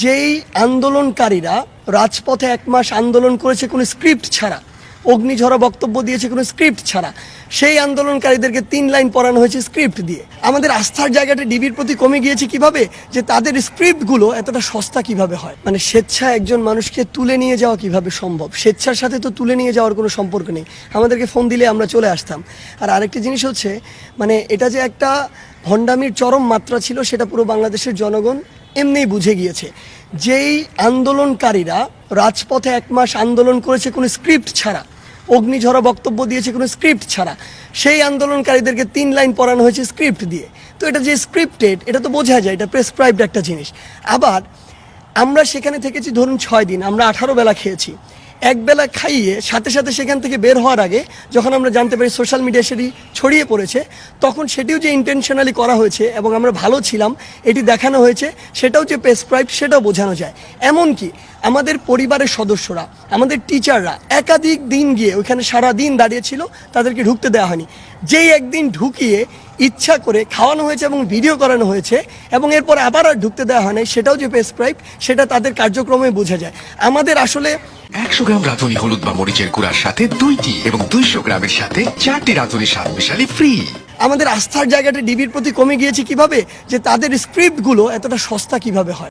যেই আন্দোলনকারীরা রাজপথে 1 মাস আন্দোলন করেছে কোনো স্ক্রিপ্ট ছাড়া, অগ্নিঝরা বক্তব্য দিয়েছে কোনো স্ক্রিপ্ট ছাড়া, সেই আন্দোলনকারীদেরকে 3 লাইন পড়ানো হয়েছে স্ক্রিপ্ট দিয়ে। আমাদের আস্থার জায়গাটা ডিবির প্রতি কমে গিয়েছে কিভাবে, যে তাদের স্ক্রিপ্টগুলো এতটা সস্তা কিভাবে হয়। মানে স্বেচ্ছায় একজন মানুষকে তুলে নিয়ে যাওয়া কিভাবে সম্ভব? স্বেচ্ছার সাথে তো তুলে নিয়ে যাওয়ার কোনো সম্পর্ক নেই, আমাদেরকে ফোন দিলে আমরা চলে আসতাম। আর আরেকটি জিনিস হচ্ছে, মানে এটা যে একটা ভণ্ডামির চরম মাত্রা ছিল সেটা পুরো বাংলাদেশের জনগণ এমনিই বুঝে গিয়েছে। যেই আন্দোলনকারীরা রাজপথে 1 মাস আন্দোলন করেছে কোনো স্ক্রিপ্ট ছাড়া, অগ্নিঝরা বক্তব্য দিয়েছে কোনো স্ক্রিপ্ট ছাড়া, সেই আন্দোলনকারীদেরকে 3 লাইন পড়ানো হয়েছে স্ক্রিপ্ট দিয়ে। তো এটা যে স্ক্রিপ্টেড এটা তো বোঝা যায়, এটা প্রেসক্রাইবড একটা জিনিস। আবার আমরা সেখানে থেকেছি ধরুন 6 দিন, আমরা 18 বেলা খেয়েছি। 1 বেলা খাইয়ে সাথে সাথে সেখান থেকে বের হওয়ার আগে যখন আমরা জানতে পারি সোশ্যাল মিডিয়া সেটি ছড়িয়ে পড়েছে, তখন সেটিও যে ইন্টেনশনালি করা হয়েছে এবং আমরা ভালো ছিলাম এটি দেখানো হয়েছে, সেটাও যে প্রেসক্রাইব সেটাও বোঝানো যায়। এমনকি আমাদের পরিবারের সদস্যরা, আমাদের টিচাররা একাধিক দিন গিয়ে ওইখানে সারা দিন দাঁড়িয়েছিল, তাদেরকে ঢুকতে দেওয়া হয়নি। যেই একদিন ঢুকিয়ে ইচ্ছা করে খাওয়ানো হয়েছে এবং ভিডিও করানো হয়েছে এবং এরপর আবার আর ঢুকতে দেওয়া হয় নাই, সেটাও যে প্রেসক্রাইব সেটা তাদের কার্যক্রমে বোঝা যায়। আমাদের আসলে 100 গ্রাম রাঁধুনি হলুদ বা মরিচের গুঁড়ার সাথে 2টি এবং 200 গ্রামের সাথে 4টি রাঁধুনি স্বাদ মিশালি ফ্রি। আমাদের আস্থার জায়গাটা ডিবির প্রতি কমে গিয়েছে কিভাবে, যে তাদের স্ক্রিপ্টগুলো এতটা সস্তা কিভাবে হয়।